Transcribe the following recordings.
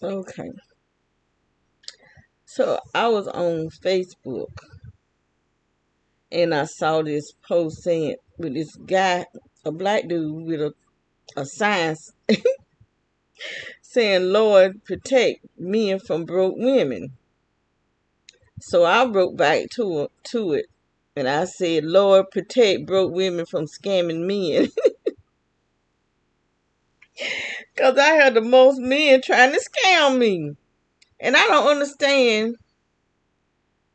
Okay. So I was on Facebook and I saw this post saying with this guy, a black dude with a sign saying, Lord, protect men from broke women. So I wrote back to it and I said, Lord, protect broke women from scamming men. Because I had the most men trying to scam me. And I don't understand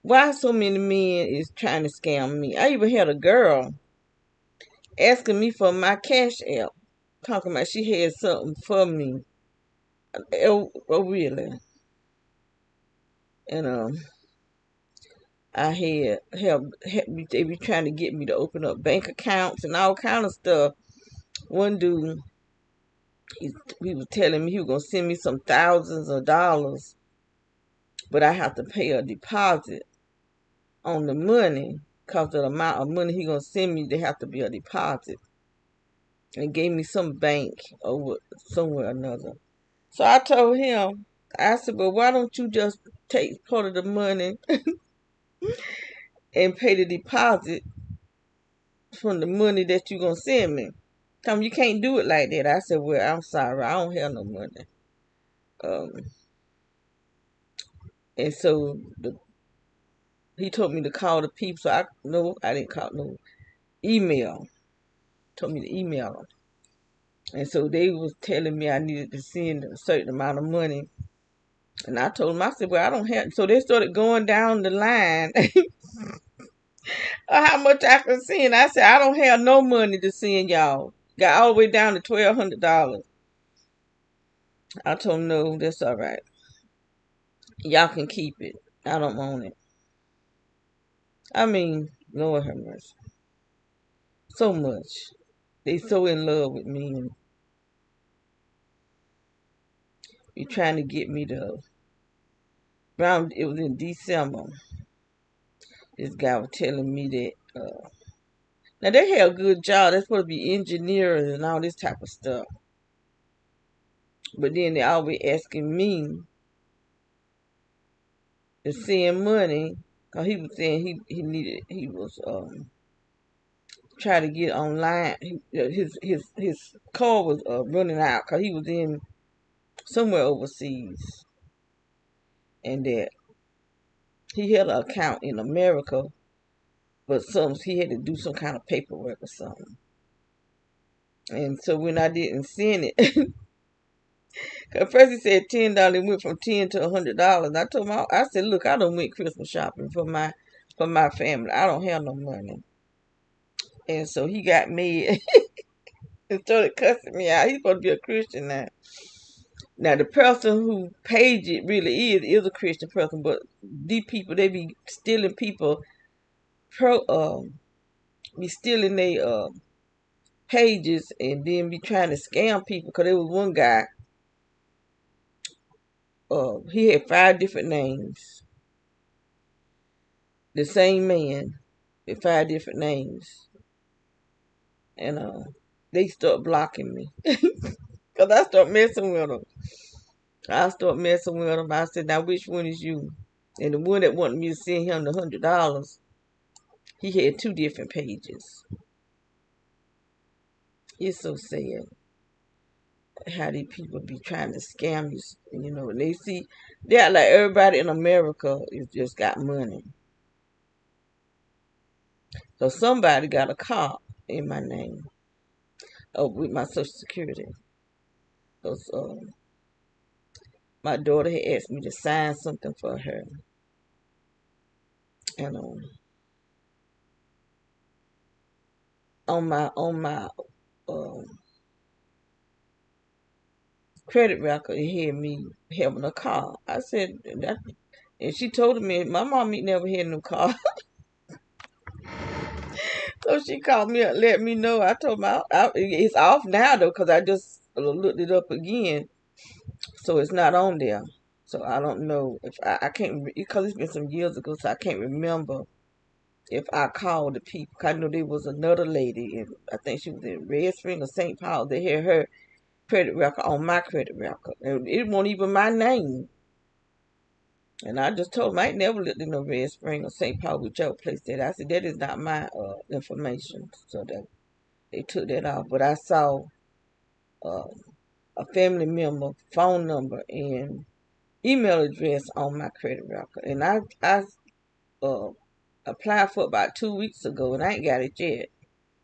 why so many men is trying to scam me. I even had a girl asking me for my cash app, talking about she had something for me. Oh really? And I had help me. They be trying to get me to open up bank accounts and all kind of stuff. One dude, he, he was telling me he was gonna send me some thousands of dollars, but I have to pay a deposit on the money because of the amount of money he gonna send me. They have to be a deposit, and gave me some bank over somewhere or another. So I told him, I said, "Well, why don't you just take part of the money and pay the deposit from the money that you gonna send me?" Tell me you can't do it like that. I said, "Well, I'm sorry, I don't have no money." Um, and so he told me to call the people. So I didn't call no email. Told me to email them. And so they was telling me I needed to send a certain amount of money. And I told them, I said, well, I don't have. So they started going down the line of how much I could send. I said, I don't have no money to send y'all. Got all the way down to $1,200. I told them, no, that's all right. Y'all can keep it. I don't want it. I mean, Lord have mercy. So much. They so in love with me and be trying to get me to. Around, it was in December. This guy was telling me that. Now they had a good job. They're supposed to be engineers and all this type of stuff. But then they always asking me to send money. Cause he was saying he was trying to get online. His card was running out because he was in somewhere overseas, and that he had an account in America, but he had to do some kind of paperwork or something. And so when I didn't send it, cause first he said $10, it went from $10 to $100. I told him, I said, look, I don't went Christmas shopping for my family. I don't have no money. And so he got mad and started cussing me out. He's supposed to be a Christian now. Now the person who paid it really is a Christian person, but these people they be stealing people be stealing their pages and then be trying to scam people. Cause there was one guy, he had 5 different names, the same man with 5 different names, and they start blocking me. Cause I start messing with them. I said, now which one is you? And the one that wanted me to send him the $100, he had 2 different pages. It's so sad how these people be trying to scam you, and they see, they're like everybody in America is just got money. So somebody got a car in my name, with my social security. Because my daughter had asked me to sign something for her. And on my um, credit record, it had me having a car. I said that, and she told me my mom ain't never had no car. So she called me up, let me know. I told her it's off now though, cause I just looked it up again, so it's not on there. So I don't know if I can't, because it's been some years ago, so I can't remember if I called the people. I know there was another lady, and I think she was in Red Spring or St. Paul. They had her credit record on my credit record. It wasn't even my name. And I just told them I ain't never lived in no Red Spring or St. Paul, whichever place that. I said that is not my information. So that they took that off. But I saw uh, a family member phone number and email address on my credit record. And I uh, applied for it about 2 weeks ago and I ain't got it yet.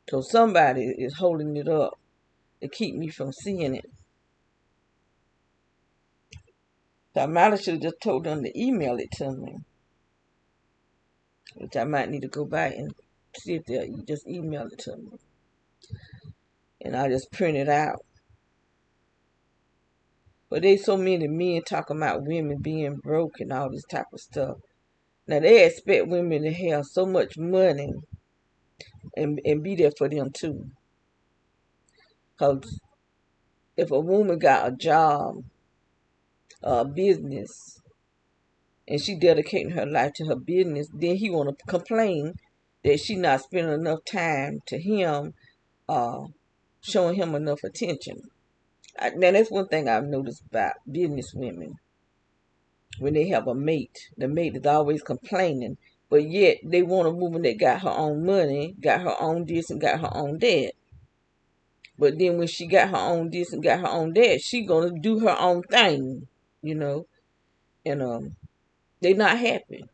So somebody is holding it up to keep me from seeing it. So I might have should have just told them to email it to me. Which I might need to go back and see if they'll just email it to me. And I'll just print it out. But there's so many men talking about women being broke and all this type of stuff. Now they expect women to have so much money and be there for them too. Because if a woman got a job, a business, and she dedicating her life to her business, then he want to complain that she not spending enough time to him, showing him enough attention. Now that's one thing I've noticed about business women. When they have a mate, the mate is always complaining, but yet they want a woman that got her own money, got her own this and got her own that. But then when she got her own this and got her own that, she gonna do her own thing, you know, and they not happy.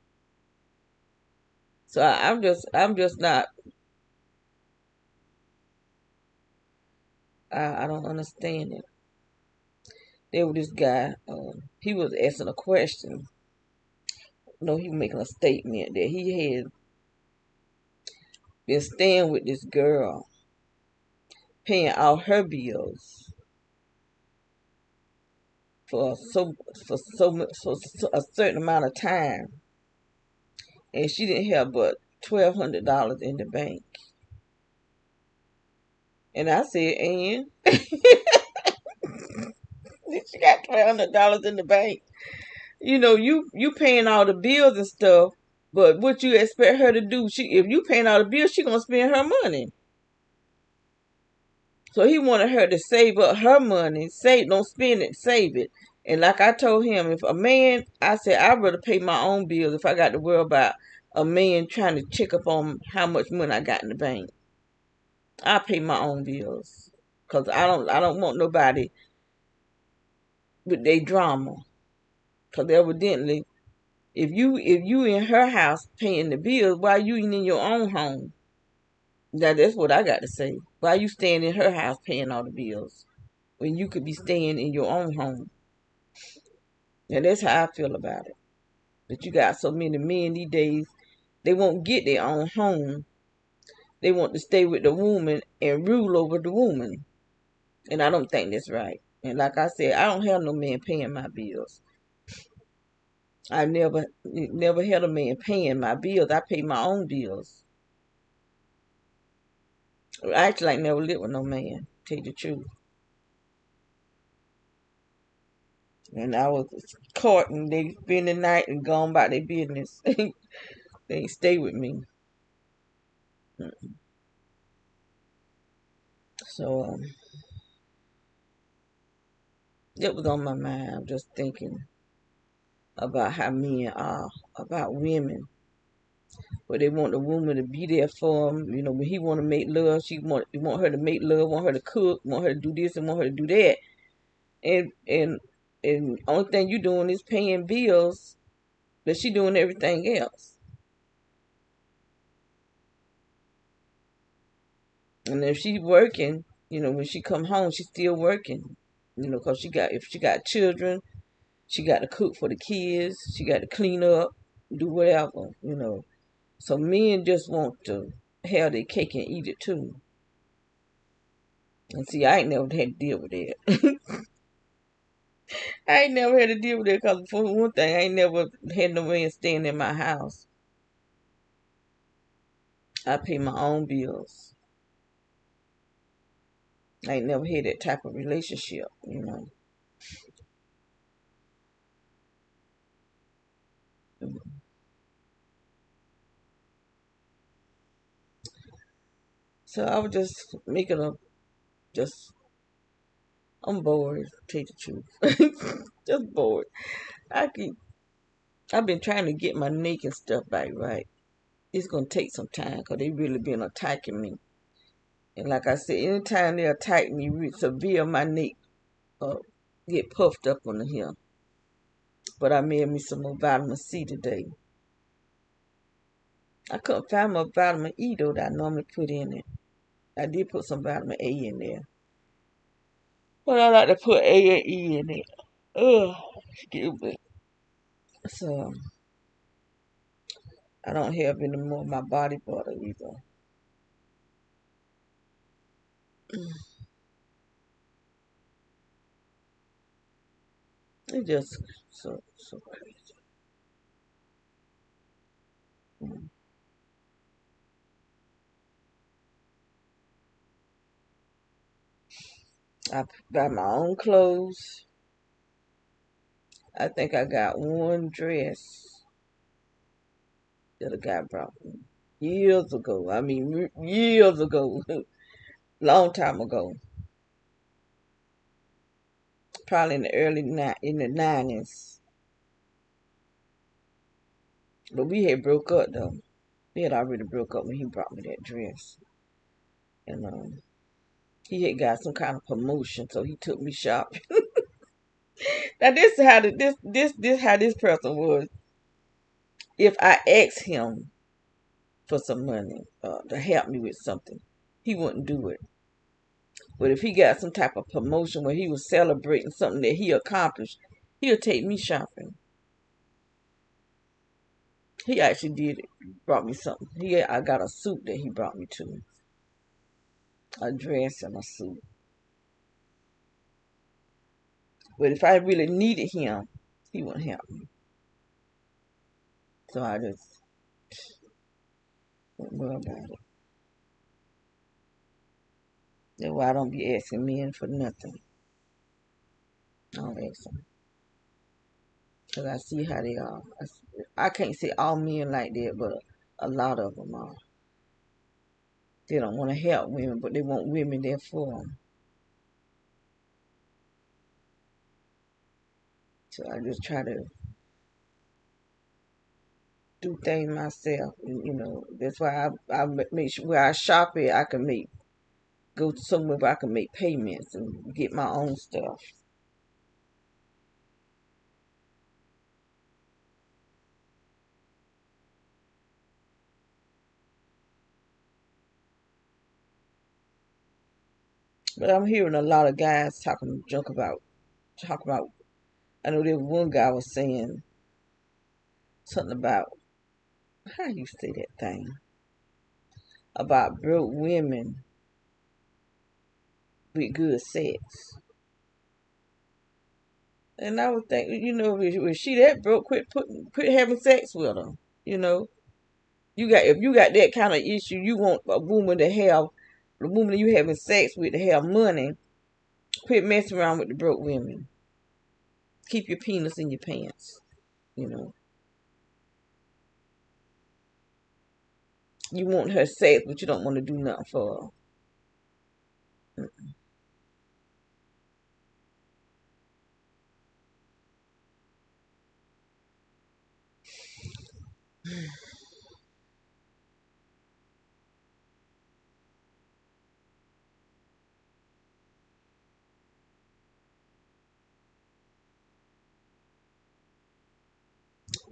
So I'm just not. I don't understand it. There was this guy. He was asking a question. No, he was making a statement that he had been staying with this girl, paying all her bills for a certain amount of time, and she didn't have but $1,200 in the bank. And I said, and she got $1,200 in the bank. You know, you paying all the bills and stuff, but what you expect her to do? If you paying all the bills, she gonna spend her money. So he wanted her to save up her money, don't spend it, save it. And like I told him, if a man, I said I'd rather pay my own bills if I got to worry about a man trying to check up on how much money I got in the bank. I pay my own bills, cause I don't want nobody with their drama. Cause evidently, if you in her house paying the bills, why you ain't in your own home? Now that's what I got to say. Why you staying in her house paying all the bills when you could be staying in your own home? And that's how I feel about it. But you got so many men these days, they won't get their own home. They want to stay with the woman and rule over the woman. And I don't think that's right. And like I said, I don't have no man paying my bills. I never had a man paying my bills. I pay my own bills. I actually ain't never lived with no man, tell you the truth. And I was caught and they spend the night and gone about their business. They ain't stay with me. So that was on my mind. I'm just thinking about how men are about women. Where they want the woman to be there for him. You know, when he want to make love, want her to make love, want her to cook, want her to do this and want her to do that. And only thing you doing is paying bills, but she doing everything else. And if she working, you know, when she come home, she's still working. You know, cause if she got children, she got to cook for the kids. She got to clean up, do whatever. You know, so men just want to have their cake and eat it too. And see, I ain't never had to deal with that. I ain't never had to deal with it because for one thing, I ain't never had no man staying in my house. I pay my own bills. I ain't never had that type of relationship, you know. So I was just making a just I'm bored, to tell you the truth. Just bored. I keep I've been trying to get my neck and stuff back right. It's gonna take some time because they really been attacking me. And like I said, anytime they attack me severe, my neck uh, get puffed up on the hill. But I made me some more vitamin C today. I couldn't find my vitamin E though that I normally put in it. I did put some vitamin A in there. But I like to put A and E in it. Ugh, excuse me. So I don't have any more of my body butter either. It's just so crazy. Mm. I buy my own clothes. I think I got one dress that a guy brought me years ago. I mean, years ago, long time ago. Probably in the in the 90s. But we had broke up though. We had already broke up when he brought me that dress, and he had got some kind of promotion, so he took me shopping. Now this how this person was. If I asked him for some money to help me with something, he wouldn't do it. But if he got some type of promotion where he was celebrating something that he accomplished, he'll take me shopping. He actually did it. Brought me something. I got a suit that he brought me to. A dress and a suit. But if I really needed him, he wouldn't help me. So I just wouldn't worry about it. That's why I don't be asking men for nothing. I don't ask them. Because I see how they are. I can't say all men like that, but a lot of them are. They don't want to help women, but they want women there for them. So I just try to do things myself. That's why I make sure where I shop at, I can go to somewhere where I can make payments and get my own stuff. But I'm hearing a lot of guys talk about. I know there one guy was saying something about how you say that thing about broke women with good sex. And I was thinking, if she that broke, quit having sex with her. You know, if you got that kind of issue, you want a woman to have the woman you having sex with to have money. Quit messing around with the broke women. Keep your penis in your pants. You know, you want her sex, but you don't want to do nothing for her.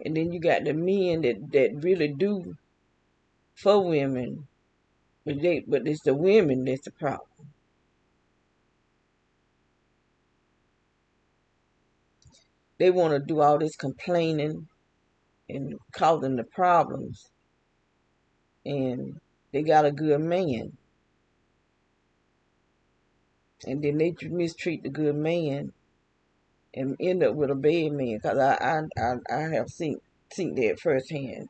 And then you got the men that really do for women, but it's the women that's the problem. They want to do all this complaining and causing the problems, and they got a good man, and then they mistreat the good man and end up with a bad man. Because I have seen that firsthand.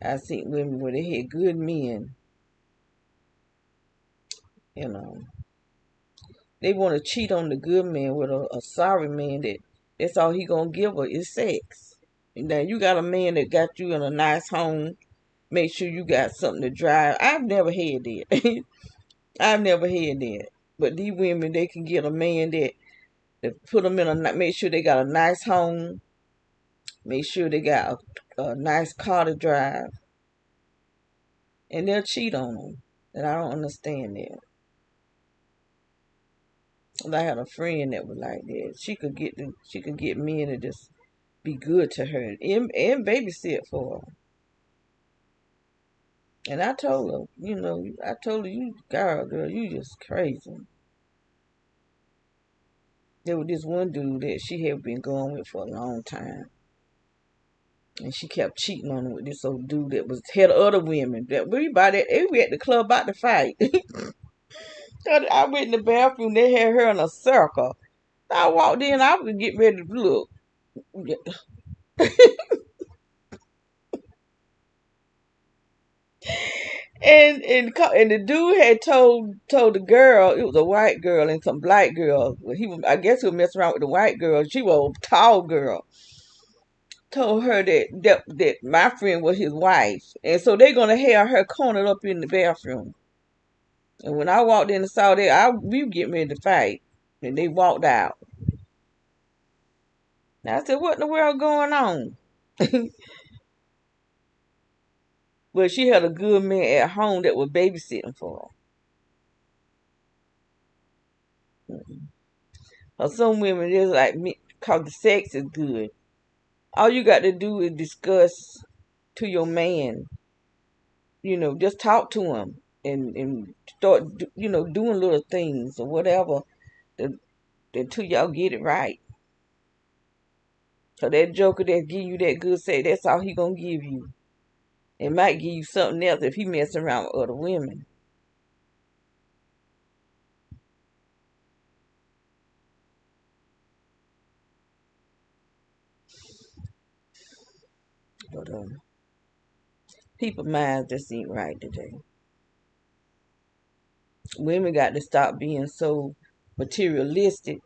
I've seen women where they had good men, you know. They want to cheat on the good man with a sorry man that's all he gonna give her is sex. And then you got a man that got you in a nice home, make sure you got something to drive. I've never had that. I've never had that. But these women, they can get a man that put them in make sure they got a nice home, make sure they got a nice car to drive, and they'll cheat on them. And I don't understand that. I had a friend that was like that. She could get men to just be good to her and babysit for her. And I told her, you girl, you just crazy. There was this one dude that she had been going with for a long time. And she kept cheating on him with this old dude that was had other women. That we at the club about to fight. I went in the bathroom, they had her in a circle. I walked in, I was getting ready to look. And the dude had told the girl, it was a white girl and some black girls. Well, I guess he was messing around with the white girl. She was a tall girl. Told her that my friend was his wife, and so they're gonna have her cornered up in the bathroom. And when I walked in and saw that, we were getting ready to fight, and they walked out. And I said, "What in the world going on?" But she had a good man at home that was babysitting for her. Or some women just like me, cause the sex is good. All you got to do is discuss to your man. Just talk to him and start, doing little things or whatever until y'all get it right. So that joker that give you that good sex, that's all he gonna give you. It might give you something else if he messing around with other women. But people minds just ain't right today. Women got to stop being so materialistic.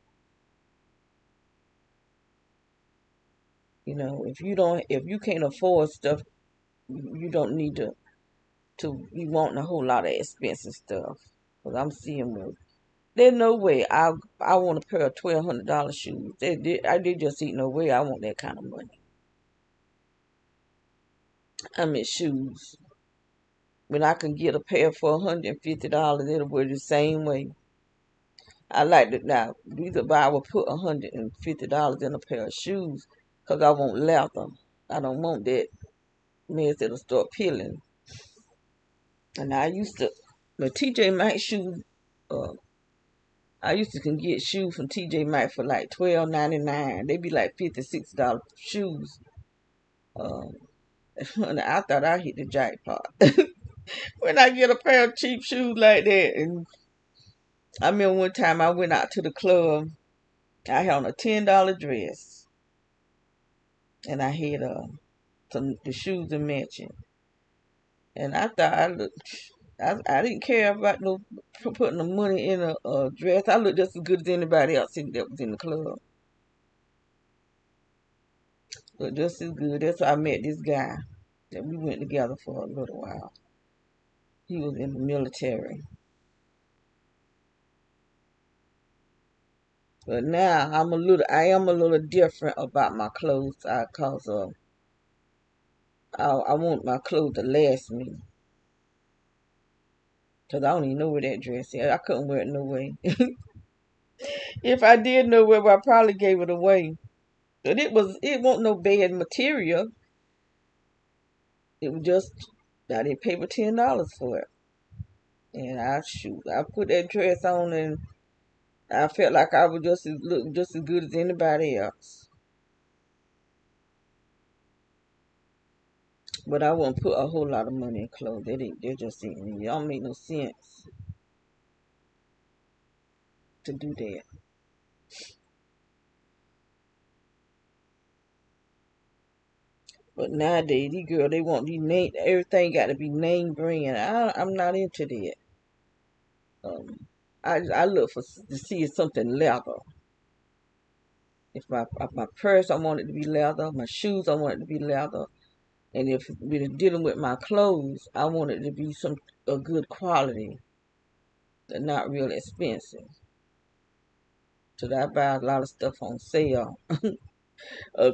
If you can't afford stuff, you don't need to be wanting a whole lot of expensive stuff. Cause I'm seeing them. There's no way I want a pair of $1,200 shoes. I did just see no way I want that kind of money. I mean shoes. When I can get a pair for $150, it'll wear the same way. I like it now. Either I would put $150 in a pair of shoes, cause I want leather. I don't want that mess that'll start peeling. And I used to, the TJ Maxx shoes. Uh, I used to can get shoes from TJ Maxx for like $12.99. They be like $56 shoes. Um, and I thought I hit the jackpot when I get a pair of cheap shoes like that. And I remember one time I went out to the club. I had on a $10 dress, and I had the shoes to match it. And I thought I looked. I didn't care about no putting the money in a dress. I looked just as good as anybody else that was in the club. Looked just as good. That's why I met this guy that we went together for a little while. He was in the military. But now I am a little different about my clothes cause I want my clothes to last me. Cause I don't even know where that dress is. I couldn't wear it no way. If I did know where, I probably gave it away. But it wasn't no bad material. It was just I didn't pay but $10 for it. And I put that dress on and I felt like I was look just as good as anybody else. But I wouldn't put a whole lot of money in clothes. They just ain't. It don't make no sense to do that. But nowadays, these girls, they want these name. Everything got to be name brand. I'm not into that. Um, I look to see something leather. If my purse, I want it to be leather. My shoes, I want it to be leather. And if we're dealing with my clothes, I want it to be a good quality. They're not real expensive. So I buy a lot of stuff on sale,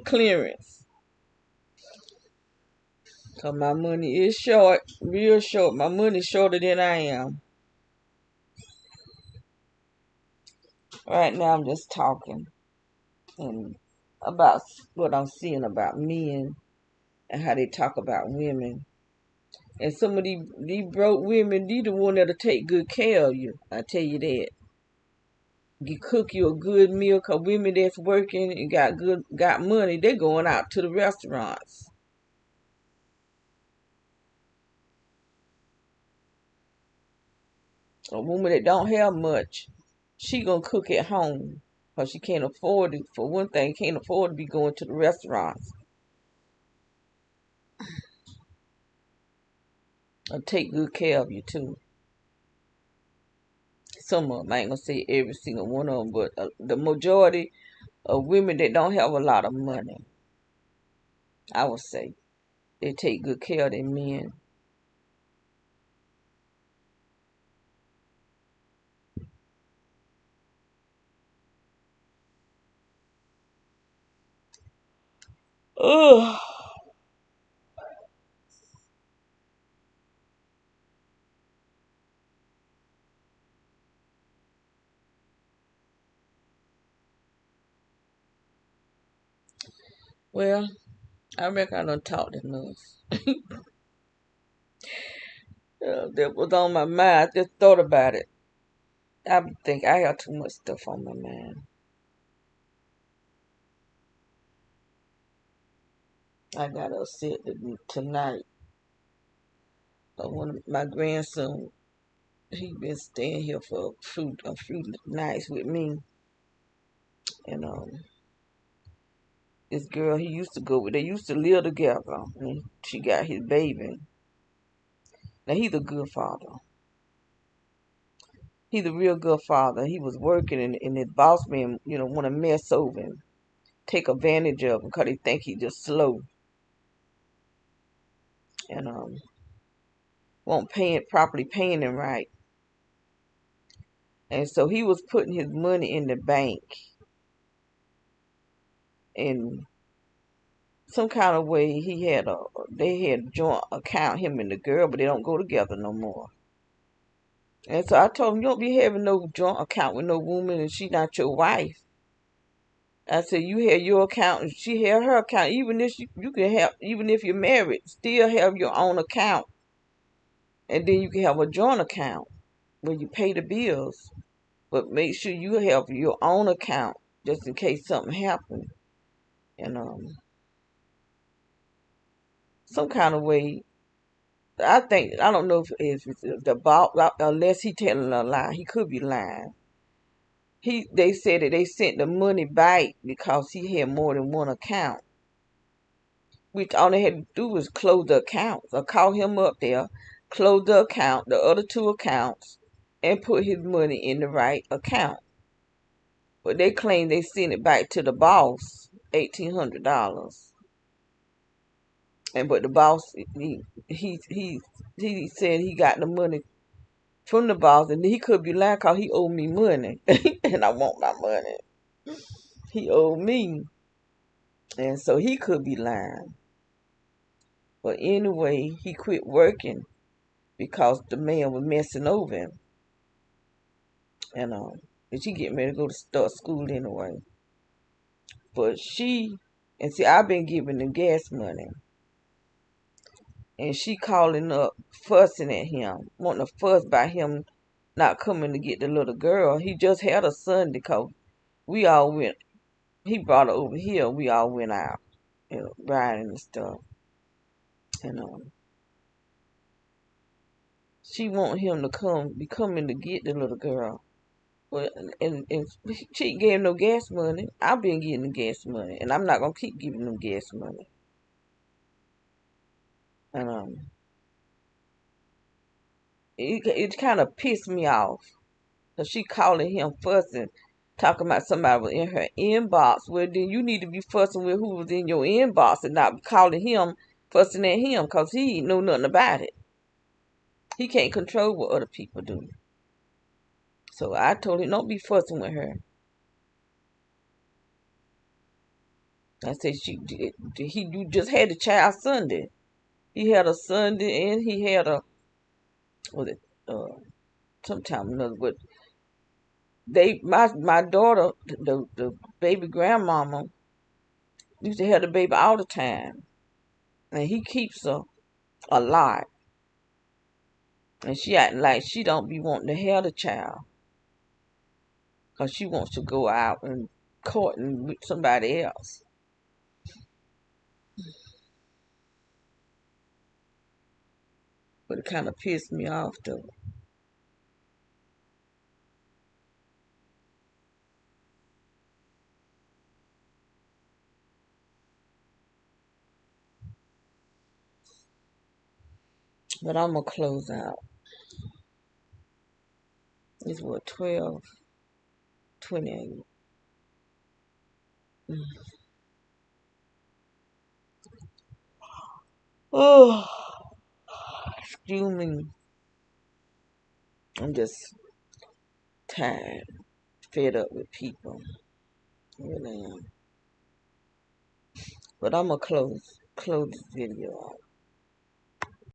clearance. Cause my money is short, real short. My money's shorter than I am. Right now I'm just talking and about what I'm seeing about men and how they talk about women. And some of these broke women, these the one that'll take good care of you. I tell you that. You cook you a good meal, cause women that's working and got money, they going out to the restaurants. A woman that don't have much, she gonna cook at home. Cause she can't afford it. For one thing, can't afford to be going to the restaurants. And take good care of you too. Some of them, I ain't gonna say every single one of them, but the majority of women that don't have a lot of money, I would say, they take good care of their men. Ugh. Well, I reckon I done talked enough. That was on my mind. I just thought about it. I think I have too much stuff on my mind. I got upset tonight. One of my grandson, he been staying here for a few nights with me, and this girl he used to go with, they used to live together. And she got his baby. Now he's a good father. He's a real good father. He was working, and his boss man, want to mess over him, take advantage of him, cause they think he just slow, and won't properly paying him right. And so he was putting his money in the bank, and some kind of way they had a joint account, him and the girl, but they don't go together no more. And so I told him, you don't be having no joint account with no woman and she not your wife. I said, you have your account and she have her account. Even if you can have, even if you're married, still have your own account. And then you can have a joint account where you pay the bills. But make sure you have your own account just in case something happens. And some kind of way, I don't know if it's the boss, unless he telling a lie. He could be lying. They said that they sent the money back because he had more than one account. Which all they had to do was close the accounts or call him up there, close the account, the other two accounts, and put his money in the right account. But they claim they sent it back to the boss, $1,800. But the boss he said he got the money from the boss, and he could be lying because he owed me money, and I want my money. He owed me, and so he could be lying. But anyway, he quit working because the man was messing over him, and she getting ready to go to start school anyway. But and see, I've been giving them gas money, and she calling up, fussing at him, wanting to fuss by him not coming to get the little girl. He just had a son because we all went. He brought her over here. We all went out, riding and stuff, and she want him to be coming to get the little girl. Well, and she ain't gave no gas money. I've been getting the gas money, and I'm not gonna keep giving them gas money. And it kind of pissed me off. Cause she calling him fussing, talking about somebody was in her inbox. Well, then you need to be fussing with who was in your inbox and not calling him, fussing at him, cause he know nothing about it. He can't control what other people do. So I told him, don't be fussing with her. I said, you just had the child Sunday. He had a Sunday and he had a, was it, sometime or another. But my daughter, the baby grandmama, used to have the baby all the time. And he keeps her a lot. And she acting like she don't be wanting to have the child. Because she wants to go out and courting with somebody else. But it kind of pissed me off though. But I'm going to close out. It's what, 12:28. Oh, excuse me. I'm just tired, fed up with people. I really am. But I'm going to close this video out.